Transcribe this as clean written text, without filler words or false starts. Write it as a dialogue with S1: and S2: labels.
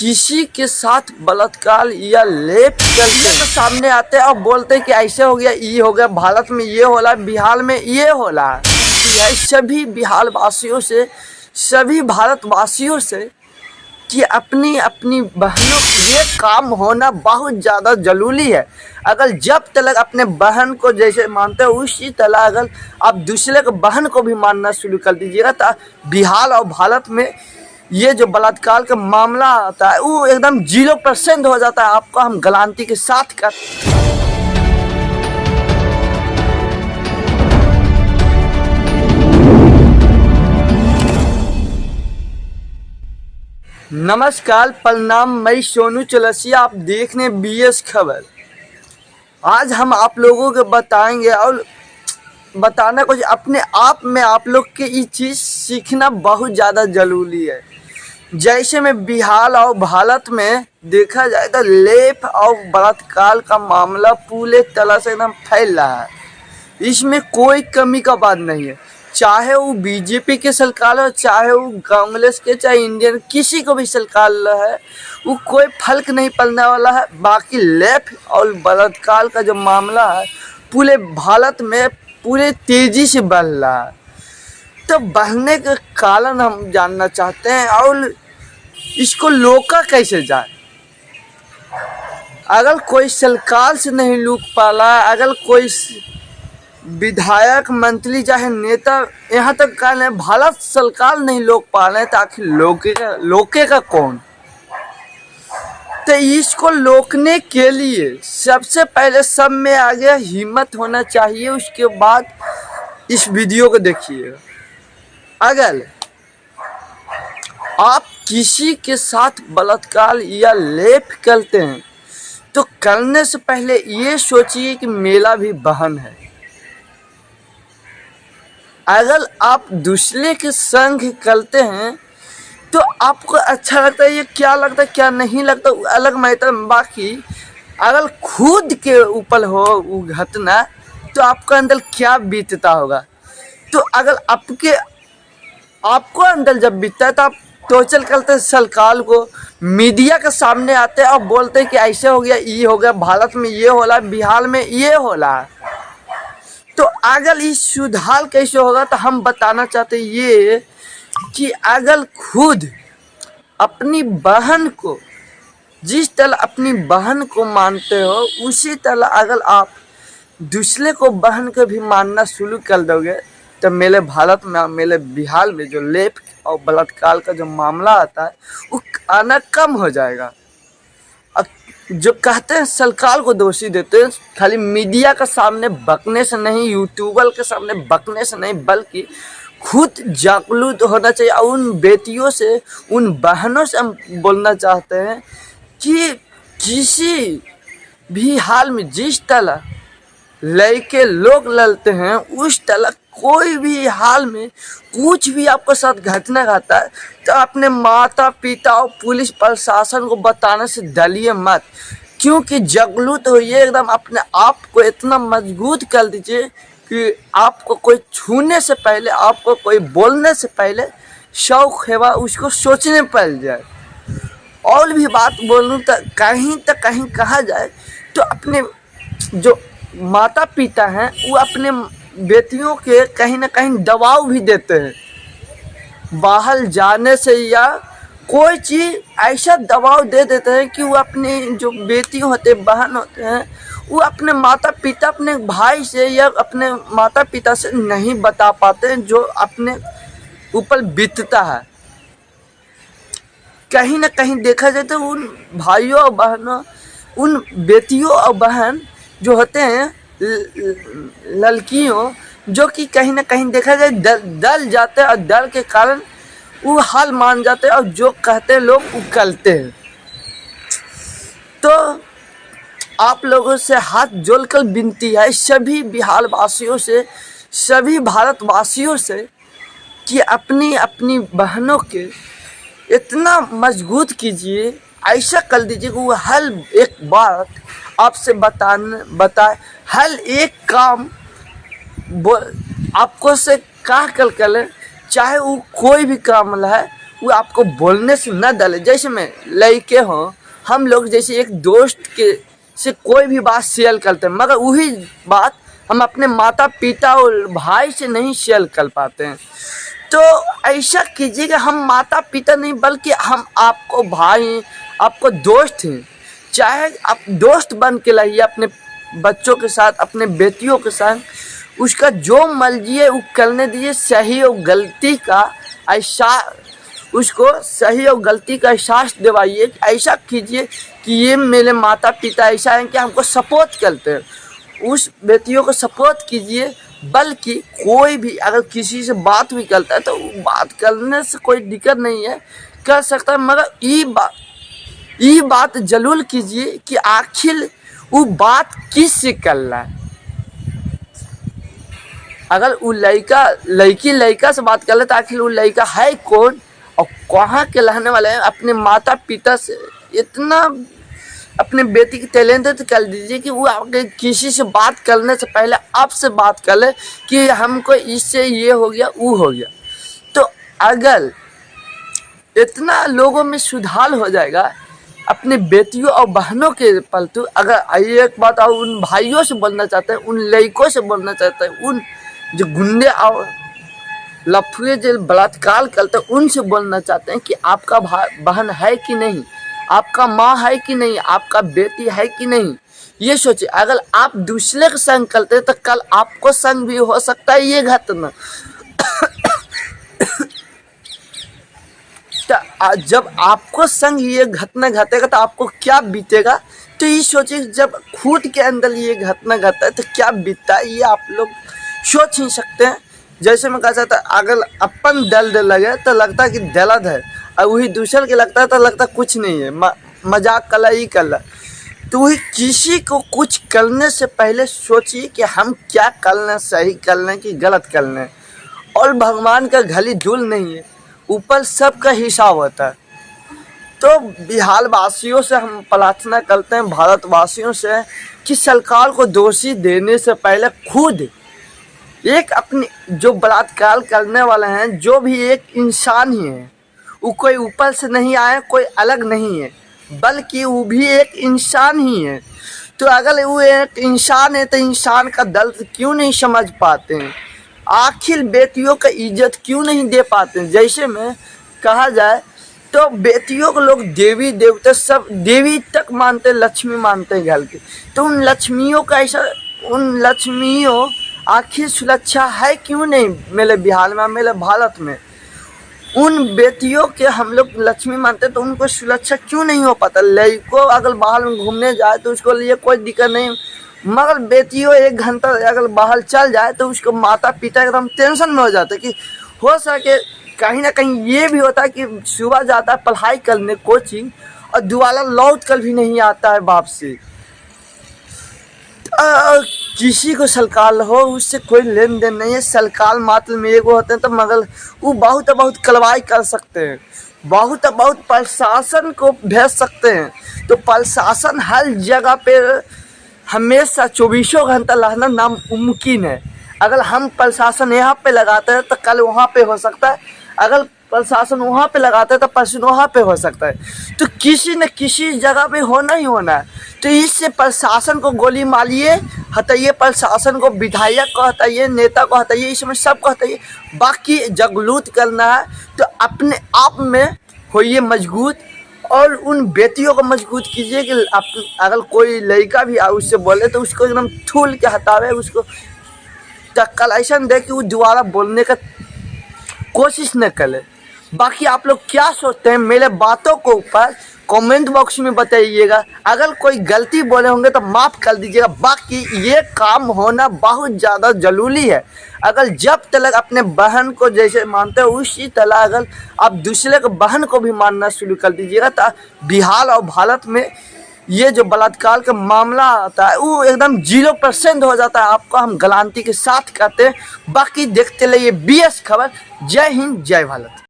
S1: किसी के साथ बलात्कार या रेप करके तो सामने आते हैं और बोलते हैं कि ऐसे हो गया, ये हो गया, भारत में ये हो रहा है, बिहार में ये हो रहा है। सभी बिहार वासियों से, सभी भारतवासियों से कि अपनी अपनी बहनों ये काम होना बहुत ज़्यादा जरूरी है। अगर जब तक अपने बहन को जैसे मानते हो उसी तरह अगर आप दूसरे के बहन को भी मानना शुरू कर दीजिएगा तो बिहार और भारत में ये जो बलात्कार का मामला आता है वो एकदम 0% हो जाता है। आपको हम गारंटी के साथ कर नमस्कार, प्रणाम, मैं सोनू चौरसिया, आप देख रहे हैं BS खबर। आज हम आप लोगों को बताएंगे और बताना कुछ अपने आप में आप लोग के ये चीज़ सीखना बहुत ज़्यादा ज़रूरी है। जैसे में बिहार और भारत में देखा जाए तो रेप और बलात्कार का मामला पूरे तरह से एकदम फैल रहा है। इसमें कोई कमी का बात नहीं है, चाहे वो बीजेपी के सरकार हो, चाहे वो कांग्रेस के, चाहे इंडियन किसी को भी सरकार है, वो कोई फर्क नहीं पड़ने वाला है। बाकी रेप और बलात्कार का जो मामला है पूरे भारत में पूरे तेजी से बढ़ रहा है। तो बढ़ने का कारण हम जानना चाहते हैं और इसको रोका कैसे जाए। अगर कोई सरकार से नहीं रोक पा रहा है, अगर कोई विधायक, मंत्री, चाहे नेता, यहाँ तक कह भारत सरकार नहीं रोक पा रहे हैं तो आखिर रोकेगा कौन। तो इसको रोकने के लिए सबसे पहले सब में आगे हिम्मत होना चाहिए। उसके बाद इस वीडियो को देखिए। अगर आप किसी के साथ बलात्कार या रेप करते हैं तो करने से पहले ये सोचिए कि मेरा भी बहन है। अगर आप दूसरे के संग करते हैं तो आपको अच्छा लगता है, ये क्या लगता है क्या नहीं लगता अलग मैटर। बाकी अगर खुद के ऊपर हो वो घटना तो आपका अंदर क्या बीतता होगा। तो अगर आपको अंदर जब बीतता है तो आप टोचल करते हैं सरकार को, मीडिया के सामने आते हैं और बोलते हैं कि ऐसे हो गया, ये हो गया, भारत में ये हो रहा है, बिहार में ये हो रहा है। तो अगर इस सुधार कैसे होगा तो हम बताना चाहते हैं ये कि अगर खुद अपनी बहन को जिस तरह अपनी बहन को मानते हो उसी तरह अगर आप दूसरे को बहन को भी मानना शुरू कर दोगे तो मेरे भारत में, मेरे बिहार में जो रेप और बलात्कार का जो मामला आता है वो आना कम हो जाएगा। जो कहते हैं सरकार को दोषी देते हैं, खाली मीडिया के सामने बकने से नहीं, यूट्यूबर के सामने बकने से नहीं, बल्कि खुद जागरूक होना चाहिए। और उन बेटियों से, उन बहनों से हम बोलना चाहते हैं कि किसी भी हाल में जिस तरह लड़के लोग लड़ते हैं उस तरह कोई भी हाल में कुछ भी आपके साथ घटना घटा है तो अपने माता पिता और पुलिस प्रशासन को बताने से डरिए मत। क्योंकि जागरूक होइए, एकदम अपने आप को इतना मजबूत कर दीजिए कि आपको कोई छूने से पहले, आपको कोई बोलने से पहले शौक है उसको सोचने पड़ जाए। और भी बात बोलूँ तो कहीं कहा जाए तो अपने जो माता पिता हैं वो अपने बेटियों के कहीं ना कहीं दबाव भी देते हैं बाहर जाने से, या कोई चीज़ ऐसा दबाव दे देते हैं कि वो अपने जो बेटी होते, बहन होते हैं, वो अपने माता पिता, अपने भाई से या अपने माता पिता से नहीं बता पाते हैं जो अपने ऊपर बीतता है। कहीं ना कहीं देखा जाए तो उन भाइयों और बहनों, उन बेटियों और बहन जो होते हैं, लड़कियों, जो कि कहीं ना कहीं देखा जाए डर जाते हैं और डर के कारण वो हाल मान जाते हैं और जो कहते हैं लोग वो करते हैं। तो आप लोगों से हाथ जोड़कर विनती है सभी बिहार वासियों से, सभी भारतवासियों से कि अपनी अपनी बहनों के इतना मजबूत कीजिए, ऐसा कर दीजिए कि वो हर एक बात आपसे बताए, हर एक काम आपको से कह कर करे, चाहे वो कोई भी काम है वो आपको बोलने से न डरे। जैसे मैं लड़के हों, हम लोग जैसे एक दोस्त के से कोई भी बात शेयर करते हैं, मगर वही बात हम अपने माता पिता और भाई से नहीं शेयर कर पाते हैं। तो ऐसा कीजिए कि हम माता पिता नहीं बल्कि हम आपको भाई, आपको दोस्त हैं। चाहे आप दोस्त बन के रहिए अपने बच्चों के साथ, अपने बेटियों के साथ, उसका जो मर्जी है वो करने दीजिए। सही और गलती का एहसास, उसको सही और गलती का एहसास दिवाइए। ऐसा कीजिए कि ये मेरे माता पिता ऐसा हैं कि हमको सपोर्ट करते हैं, उस बेटियों को सपोर्ट कीजिए। बल्कि कोई भी अगर किसी से बात भी करता है तो बात करने से कोई दिक्कत नहीं है, कर सकता है, मगर ये बात जरूर कीजिए कि आखिर वो बात किस से कर रहा है। अगर वो लड़का से बात कर ले तो आखिर वो लड़का है कौन और कहाँ के रहने वाले हैं। अपने माता पिता से इतना अपने बेटी की टैलेंटेड कर दीजिए कि वो आगे किसी से बात करने से पहले आपसे बात कर ले कि हमको इससे ये हो गया वो हो गया। तो अगर इतना लोगों में सुधार हो जाएगा अपने बेटियों और बहनों के पलटू। अगर एक बात और उन भाइयों से बोलना चाहते हैं, उन लड़कों से बोलना चाहते हैं, उन जो गुंडे और लफुए जो बलात्कार करते हैं उनसे बोलना चाहते हैं कि आपका बहन है कि नहीं, आपका माँ है कि नहीं, आपका बेटी है कि नहीं। ये सोचिए, अगर आप दूसरे के संग करते तो कल आपको संग भी हो सकता है ये घटना। तो जब आपको संग ये घटना घटेगा तो आपको क्या बीतेगा। तो ये सोचिए, जब खुद के अंदर ये घटना घटता है तो क्या बीतता है, ये आप लोग सोच ही सकते हैं। जैसे मैं कहा चाहता, अगर अपन दर्द लगे तो लगता है कि दर्द है, और वही दूसरे के लगता है तो लगता कुछ नहीं है, मजाक कला ही कला। तो वही किसी को कुछ करने से पहले सोचिए कि हम क्या करना, सही करना कि गलत करना। और भगवान का घली धूल नहीं है, ऊपर सबका हिसाब होता है। तो बिहार वासियों से हम प्रार्थना करते हैं, भारतवासियों से, कि सरकार को दोषी देने से पहले खुद एक अपनी जो बलात्कार करने वाले हैं, जो भी एक इंसान ही है, वो कोई ऊपर से नहीं आया, कोई अलग नहीं है, बल्कि वो भी एक इंसान ही है। तो अगर वो एक इंसान है तो इंसान का दर्द क्यों नहीं समझ पाते हैं, आखिर बेटियों का इज्जत क्यों नहीं दे पाते हैं। जैसे में कहा जाए तो बेटियों को लोग देवी देवता सब, देवी तक मानते, लक्ष्मी मानते हैं घर के। तो उन लक्ष्मियों का ऐसा, उन लक्ष्मियों आखिर सुरक्षा है क्यों नहीं मेरे बिहार में, मेरे भारत में। उन बेटियों के हम लोग लक्ष्मी मानते तो उनको सुरक्षा क्यों नहीं हो पाता। लड़कों अगर बाहर में घूमने जाए तो उसको लिए कोई दिक्कत नहीं, मगर बेटियों 1 घंटा अगर बाहर चल जाए तो उसको माता पिता एकदम टेंशन में हो जाते कि हो सके कहीं ना कहीं ये भी होता है कि सुबह जाता है पढ़ाई करने कोचिंग और दोबारा लौट कर भी नहीं आता है बाप से। किसी को सरकार हो उससे कोई लेन देन नहीं है, सरकार मात्र में एगो होते हैं। तो मगर वो बहुत कार्रवाई कर सकते हैं, बहुत प्रशासन को भेज सकते हैं। तो प्रशासन हर जगह पे हमेशा 24 घंटा रहना नामुमकिन है। अगर हम प्रशासन यहाँ पे लगाते हैं तो कल वहाँ पे हो सकता है, अगर प्रशासन वहाँ पे लगाते हैं तो प्रशासन वहाँ पे हो सकता है। तो किसी न किसी जगह पे होना ही होना है। तो इससे प्रशासन को गोली मारिए, हटाइए, प्रशासन को विधायक को हटाइए, नेता को हटाइए, इसमें सबको हटाइए। बाकी जगलूट करना है तो अपने आप में होइए मजबूत और उन बेटियों को मजबूत कीजिए कि अगर कोई लड़का भी उससे बोले तो उसको एकदम थूल के हटावे, उसको टक्कल ऐसा दे कि वो दोबारा बोलने का कोशिश न करे। बाकी आप लोग क्या सोचते हैं मेरे बातों को ऊपर कमेंट बॉक्स में बताइएगा। अगर कोई गलती बोले होंगे तो माफ़ कर दीजिएगा। बाकी ये काम होना बहुत ज़्यादा ज़रूरी है। अगर जब तक अपने बहन को जैसे मानते हो उसी तरह अगर आप दूसरे के बहन को भी मानना शुरू कर दीजिएगा तो बिहार और भारत में ये जो बलात्कार का मामला आता है वो एकदम 0% हो जाता है। आपको हम गारंटी के साथ कहते हैं। बाकी देखते रहिए BS खबर। जय हिंद, जय भारत।